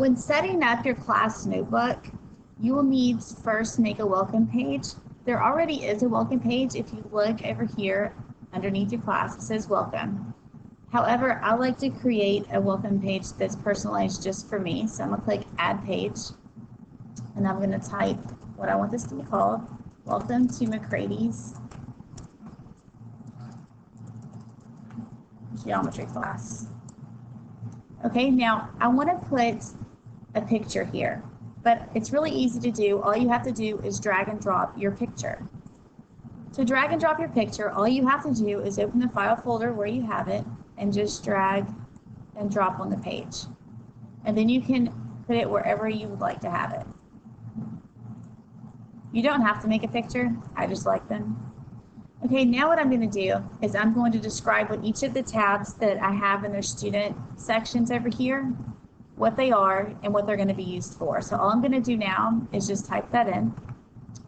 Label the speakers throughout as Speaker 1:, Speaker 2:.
Speaker 1: When setting up your class notebook, you will need to first make a welcome page. There already is a welcome page. If you look over here underneath your class, it says welcome. However, I like to create a welcome page that's personalized just for me. So I'm going to click add page, and I'm going to type what I want this to be called. Welcome to McCrady's geometry class. Okay, now I want to put a picture here, but it's really easy to do. All you have to do is drag and drop your picture. To drag and drop your picture, all you have to do is open the file folder where you have it and just drag and drop on the page. And then you can put it wherever you would like to have it. You don't have to make a picture, I just like them. Okay, now what I'm going to do is I'm going to describe what each of the tabs that I have in their student sections over here, what they are and what they're going to be used for. So all I'm going to do now is just type that in.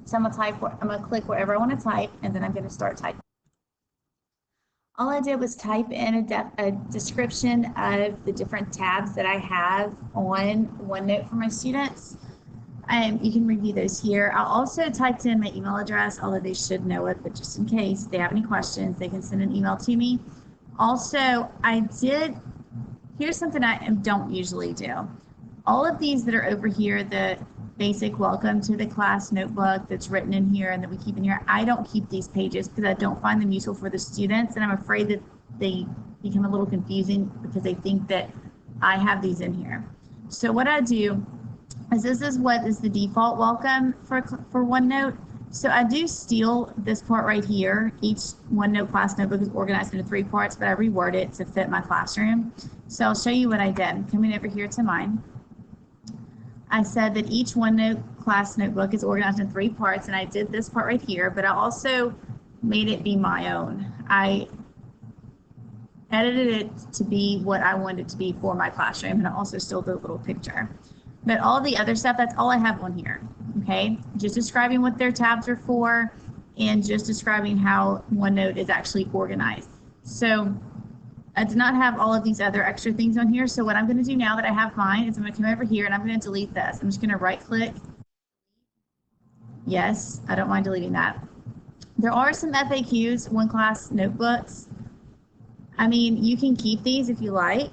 Speaker 1: So I'm going to click wherever I want to type, and then I'm going to start typing. All I did was type in a description of the different tabs that I have on OneNote for my students. You can review those here. I also typed in my email address, although they should know it, but just in case they have any questions, they can send an email to me. Also, here's something I don't usually do. All of these that are over here, the basic welcome to the class notebook that's written in here and that we keep in here, I don't keep these pages because I don't find them useful for the students, and I'm afraid that they become a little confusing because they think that I have these in here. So what I do is this is what is the default welcome for OneNote. So I do steal this part right here. Each OneNote class notebook is organized into 3 parts, but I reword it to fit my classroom. So I'll show you what I did. Coming over here to mine, I said that each OneNote class notebook is organized in 3 parts, and I did this part right here, but I also made it be my own. I edited it to be what I wanted it to be for my classroom, and I also stole the little picture. But all the other stuff, that's all I have on here, okay? Just describing what their tabs are for and just describing how OneNote is actually organized. So I did not have all of these other extra things on here. So what I'm going to do now that I have mine is I'm going to come over here and I'm going to delete this. I'm just going to right click. Yes, I don't mind deleting that. There are some FAQs, one class notebooks. I mean, you can keep these if you like.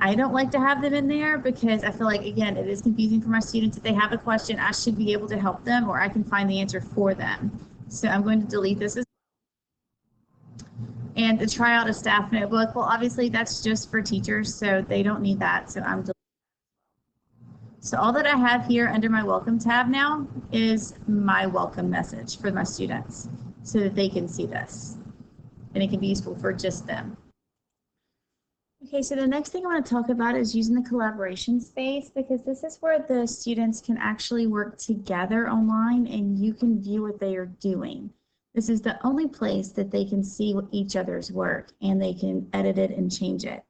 Speaker 1: I don't like to have them in there because I feel like, again, it is confusing for my students. If they have a question, I should be able to help them, or I can find the answer for them. So I'm going to delete this. And to try out a staff notebook, well, obviously that's just for teachers, so they don't need that. So I'm deleting. So all that I have here under my welcome tab now is my welcome message for my students so that they can see this. And it can be useful for just them. Okay, so the next thing I want to talk about is using the collaboration space, because this is where the students can actually work together online and you can view what they are doing. This is the only place that they can see each other's work and they can edit it and change it.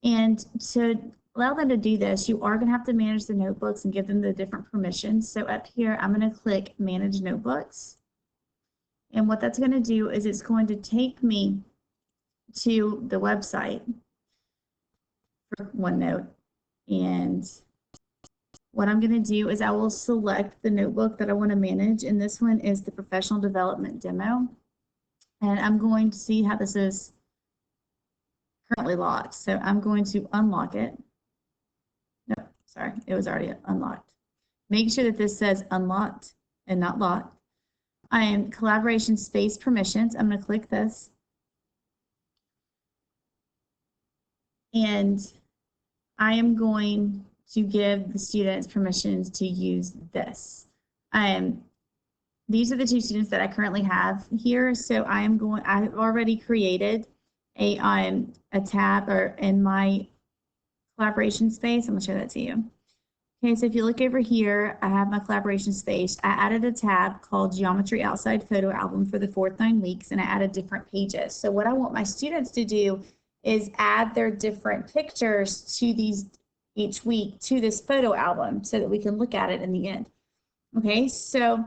Speaker 1: And to allow them to do this, you are going to have to manage the notebooks and give them the different permissions. So up here, I'm going to click Manage Notebooks. And what that's going to do is it's going to take me to the website for OneNote, and what I'm going to do is I will select the notebook that I want to manage, and this one is the professional development demo, and I'm going to see how this is currently locked. So I'm going to unlock it. No, sorry, it was already unlocked. Make sure that this says unlocked and not locked. I am collaboration space permissions. I'm going to click this. And I am going to give the students permissions to use this. These are the 2 students that I currently have here. So I've already created a tab in my collaboration space. I'm going to show that to you. Okay, so if you look over here, I have my collaboration space. I added a tab called Geometry Outside Photo Album for the 4th 9 weeks, and I added different pages. So what I want my students to do is add their different pictures to these each week to this photo album so that we can look at it in the end. Okay, so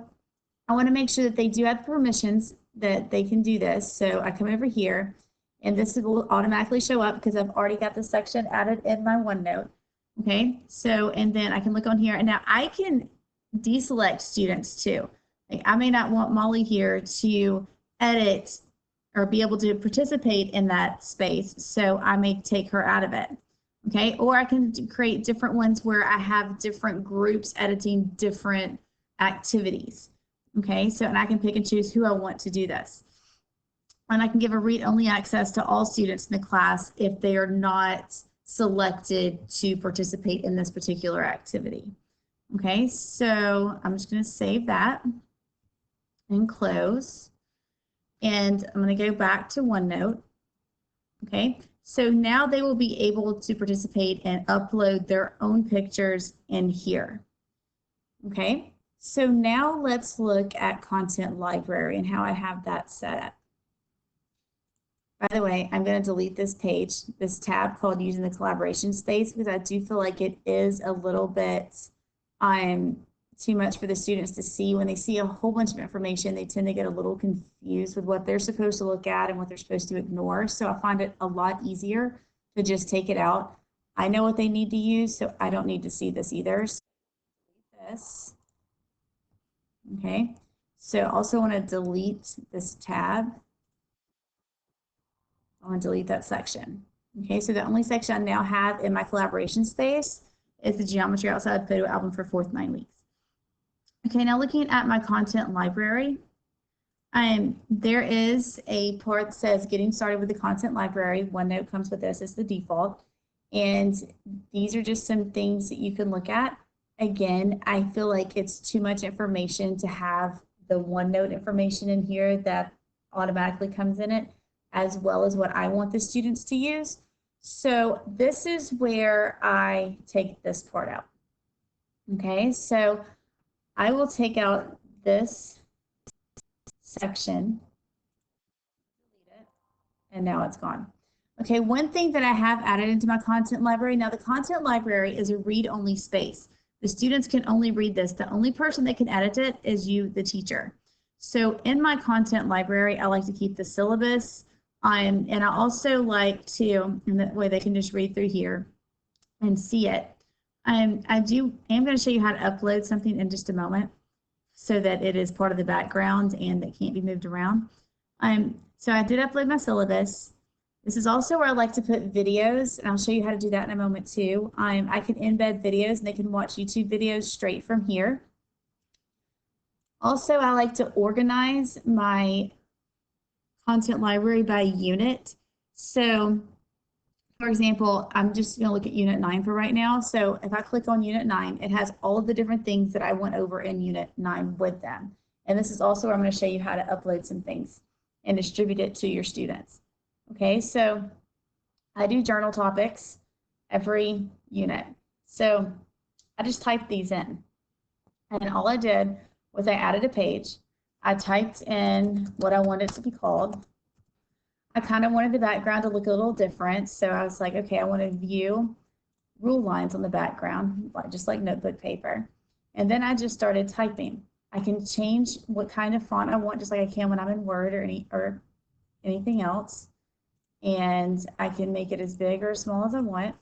Speaker 1: I want to make sure that they do have permissions that they can do this. So I come over here and this will automatically show up because I've already got this section added in my OneNote. Okay, so, and then I can look on here, and now I can deselect students too. Like I may not want Molly here to edit or be able to participate in that space, so I may take her out of it. Okay, or I can create different ones where I have different groups editing different activities. Okay, so, and I can pick and choose who I want to do this. And I can give a read-only access to all students in the class if they are not selected to participate in this particular activity. Okay, so I'm just going to save that and close. And I'm going to go back to OneNote. Okay, so now they will be able to participate and upload their own pictures in here. Okay, so now let's look at Content Library and how I have that set up. By the way, I'm going to delete this page, this tab called Using the Collaboration Space, because I do feel like it is a little bit too much for the students to see. When they see a whole bunch of information, they tend to get a little confused with what they're supposed to look at and what they're supposed to ignore. So I find it a lot easier to just take it out. I know what they need to use, so I don't need to see this either. So this. Okay, so I also want to delete this tab. I want to delete that section. Okay, so the only section I now have in my collaboration space is the Geometry Outside Photo Album for 4th 9 weeks. Okay, now looking at my content library, there is a part that says getting started with the content library. OneNote comes with this as the default. And these are just some things that you can look at. Again, I feel like it's too much information to have the OneNote information in here that automatically comes in it, as well as what I want the students to use. So this is where I take this part out. Okay, so I will take out this section, delete it, and now it's gone. Okay, one thing that I have added into my content library, now the content library is a read-only space. The students can only read this. The only person that can edit it is you, the teacher. So in my content library, I like to keep the syllabus, and I also like to, and that way they can just read through here and see it. I am going to show you how to upload something in just a moment so that it is part of the background and it can't be moved around. So I did upload my syllabus. This is also where I like to put videos, and I'll show you how to do that in a moment too. I can embed videos and they can watch YouTube videos straight from here. Also, I like to organize my content library by unit. So for example, I'm just going to look at Unit 9 for right now. So if I click on Unit 9, it has all of the different things that I went over in Unit 9 with them. And this is also where I'm going to show you how to upload some things and distribute it to your students. Okay, so I do journal topics every unit. So I just typed these in. And all I did was I added a page. I typed in what I wanted it to be called. I kind of wanted the background to look a little different. So I was like, okay, I want to view rule lines on the background, just like notebook paper. And then I just started typing. I can change what kind of font I want, just like I can when I'm in Word or anything else. And I can make it as big or as small as I want.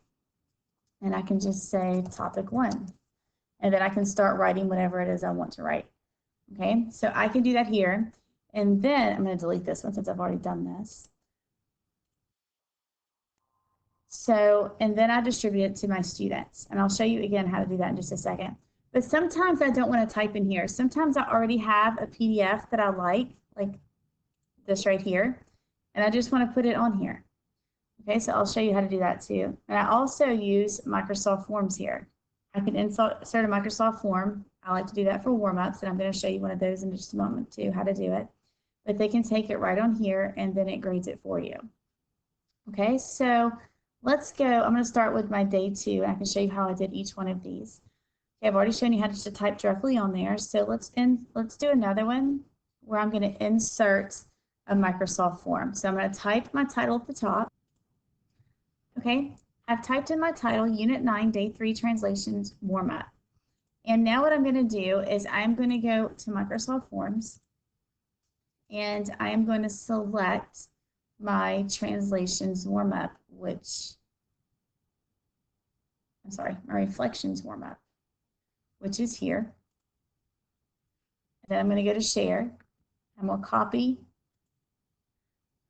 Speaker 1: And I can just say topic 1. And then I can start writing whatever it is I want to write. Okay, so I can do that here. And then I'm going to delete this one since I've already done this. So, and then I distribute it to my students. And I'll show you again how to do that in just a second. But sometimes I don't want to type in here. Sometimes I already have a PDF that I like this right here. And I just want to put it on here. Okay, so I'll show you how to do that too. And I also use Microsoft Forms here. I can insert a Microsoft form. I like to do that for warm-ups, and I'm going to show you one of those in just a moment too, how to do it. But they can take it right on here, and then it grades it for you. Okay, so let's go. I'm going to start with my day 2, and I can show you how I did each one of these. Okay, I've already shown you how to type directly on there. So let's do another one where I'm going to insert a Microsoft form. So I'm going to type my title at the top. Okay, I've typed in my title, Unit 9, Day 3 Translations Warm-Up. And now what I'm going to do is I'm going to go to Microsoft Forms, and I am going to select my translations warm-up, which my reflections warm up, which is here. And then I'm going to go to share. I'm going to copy.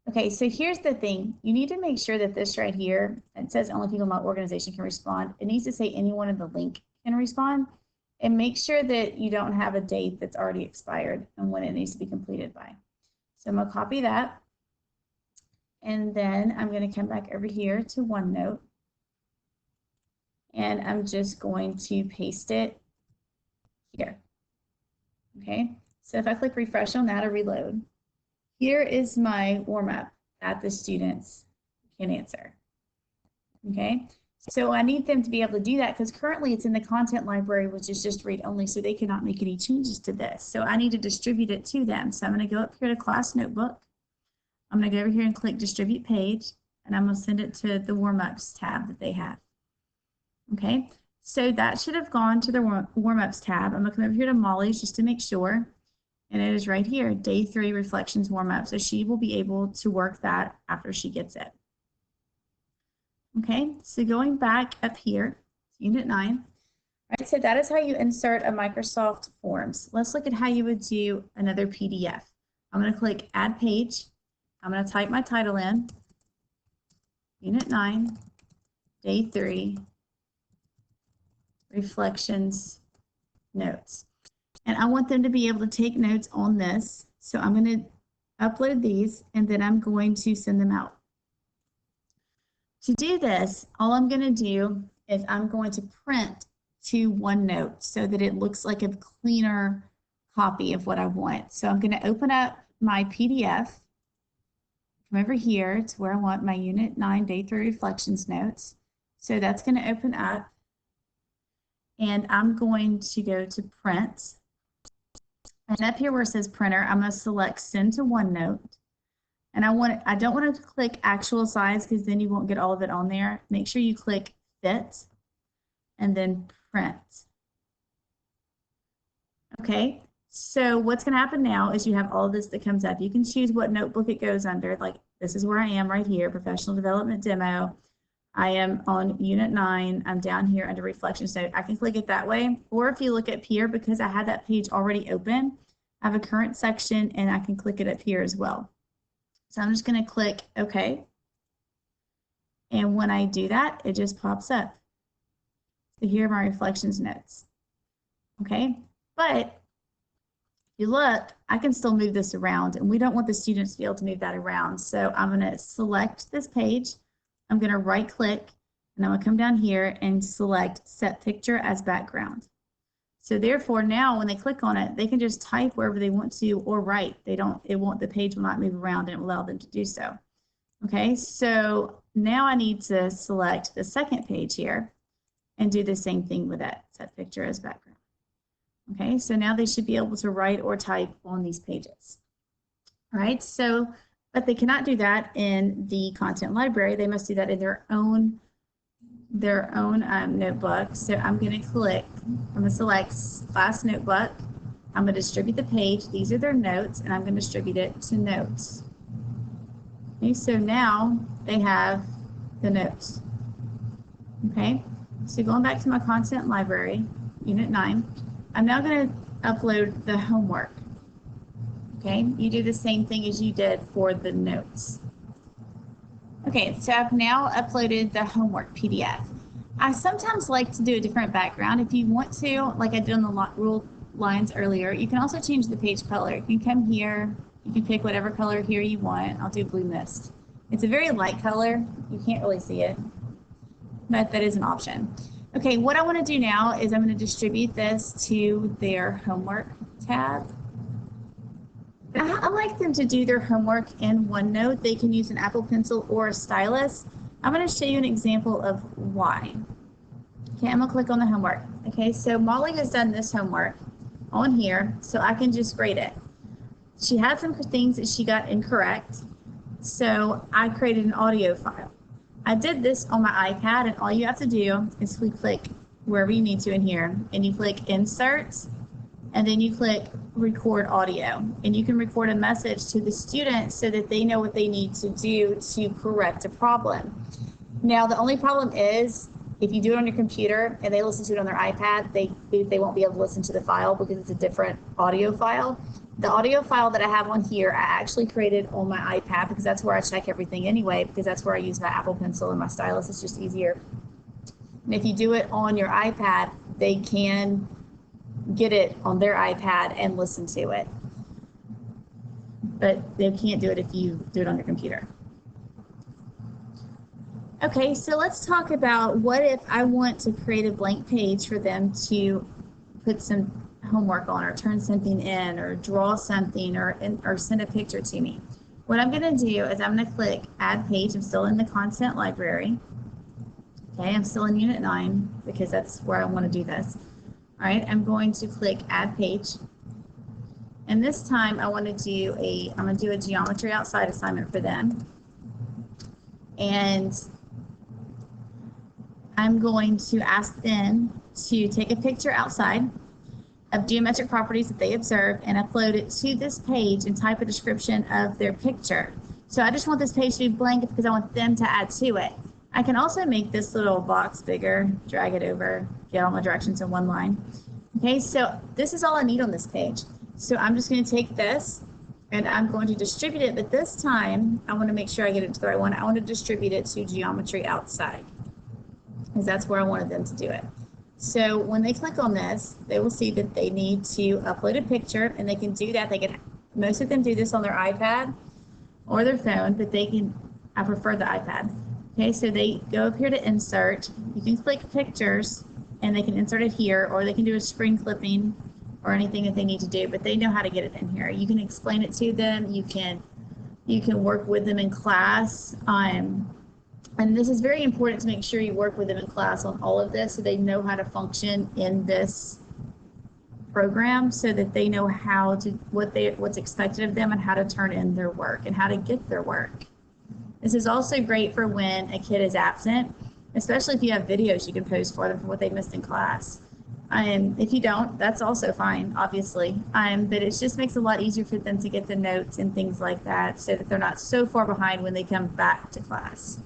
Speaker 1: Okay, so here's the thing. You need to make sure that this right here, it says only people in my organization can respond. It needs to say anyone in the link can respond. And make sure that you don't have a date that's already expired and when it needs to be completed by. So I'm going to copy that. And then I'm going to come back over here to OneNote. And I'm just going to paste it here. Okay, so if I click refresh on that or reload, here is my warm-up that the students can answer. Okay, so I need them to be able to do that because currently it's in the content library, which is just read only, so they cannot make any changes to this. So I need to distribute it to them. So I'm going to go up here to class notebook. I'm going to go over here and click distribute page, and I'm going to send it to the warm-ups tab that they have. Okay, so that should have gone to the warm-ups tab. I'm going to come over here to Molly's just to make sure. And it is right here, day 3 reflections warm-up. So she will be able to work that after she gets it. Okay, so going back up here, unit 9. Right, so that is how you insert a Microsoft Forms. Let's look at how you would do another PDF. I'm going to click add page. I'm going to type my title in, unit 9, day 3, reflections notes. And I want them to be able to take notes on this. So I'm going to upload these and then I'm going to send them out. To do this, all I'm going to do is I'm going to print to OneNote so that it looks like a cleaner copy of what I want. So I'm going to open up my PDF, come over here to where I want my Unit 9 Day 3 Reflections notes. So that's going to open up. And I'm going to go to print. And up here where it says printer, I'm going to select send to OneNote. And I don't want to click actual size because then you won't get all of it on there. Make sure you click fit and then print. Okay, so what's going to happen now is you have all of this that comes up. You can choose what notebook it goes under. Like this is where I am right here, professional development demo. I am on Unit 9. I'm down here under Reflections Note. I can click it that way. Or if you look up here, because I had that page already open, I have a current section and I can click it up here as well. So I'm just going to click OK. And when I do that, it just pops up. So here are my Reflections Notes. Okay, but if you look, I can still move this around, and we don't want the students to be able to move that around. So I'm going to select this page. I'm going to right click and I'm going to come down here and select set picture as background. So therefore now when they click on it, they can just type wherever they want to or write. The page will not move around and it will allow them to do so. Okay, so now I need to select the second page here and do the same thing with that, set picture as background. Okay, so now they should be able to write or type on these pages. All right, so but they cannot do that in the content library. They must do that in their own notebook. So I'm going to select class notebook. I'm going to distribute the page. These are their notes, and I'm going to distribute it to notes. Okay, so now they have the notes. Okay, so going back to my content library, Unit 9, I'm now going to upload the homework. Okay, you do the same thing as you did for the notes. Okay, so I've now uploaded the homework PDF. I sometimes like to do a different background. If you want to, like I did on the rule lines earlier, you can also change the page color. You can come here, you can pick whatever color here you want. I'll do blue mist. It's a very light color. You can't really see it, but that is an option. Okay, what I want to do now is I'm going to distribute this to their homework tab. I like them to do their homework in OneNote. They can use an Apple Pencil or a stylus. I'm going to show you an example of why. Okay, I'm going to click on the homework. Okay, so Molly has done this homework on here, so I can just grade it. She had some things that she got incorrect, so I created an audio file. I did this on my iPad, and all you have to do is click wherever you need to in here, and you click Insert, and then you click Record Audio, and you can record a message to the students so that they know what they need to do to correct a problem. Now, the only problem is if you do it on your computer and they listen to it on their iPad, they won't be able to listen to the file because it's a different audio file. The audio file that I have on here, I actually created on my iPad because that's where I check everything anyway, because that's where I use my Apple Pencil and my stylus. It's just easier. And if you do it on your iPad, they can get it on their iPad and listen to it. But they can't do it if you do it on your computer. Okay, so let's talk about what if I want to create a blank page for them to put some homework on, or turn something in, or draw something, or send a picture to me. What I'm going to do is I'm going to click Add Page. I'm still in the Content Library. Okay, I'm still in Unit 9 because that's where I want to do this. All right, I'm going to click Add Page. And this time I want to do I'm going to do a geometry outside assignment for them. And I'm going to ask them to take a picture outside of geometric properties that they observe and upload it to this page and type a description of their picture. So I just want this page to be blank because I want them to add to it. I can also make this little box bigger, drag it over, get all my directions in one line. Okay, so this is all I need on this page. So I'm just going to take this and I'm going to distribute it, but this time I want to make sure I get it to the right one. I want to distribute it to Geometry Outside because that's where I wanted them to do it. So when they click on this, they will see that they need to upload a picture, and they can do that. Most of them do this on their iPad or their phone, but I prefer the iPad. Okay, so they go up here to insert. You can click pictures and they can insert it here, or they can do a screen clipping or anything that they need to do, but they know how to get it in here. You can explain it to them. You can work with them in class. And this is very important to make sure you work with them in class on all of this so they know how to function in this program, so that they know what's expected of them and how to turn in their work and how to get their work. This is also great for when a kid is absent, especially if you have videos you can post for them for what they missed in class. If you don't, that's also fine, obviously. But it just makes it a lot easier for them to get the notes and things like that so that they're not so far behind when they come back to class.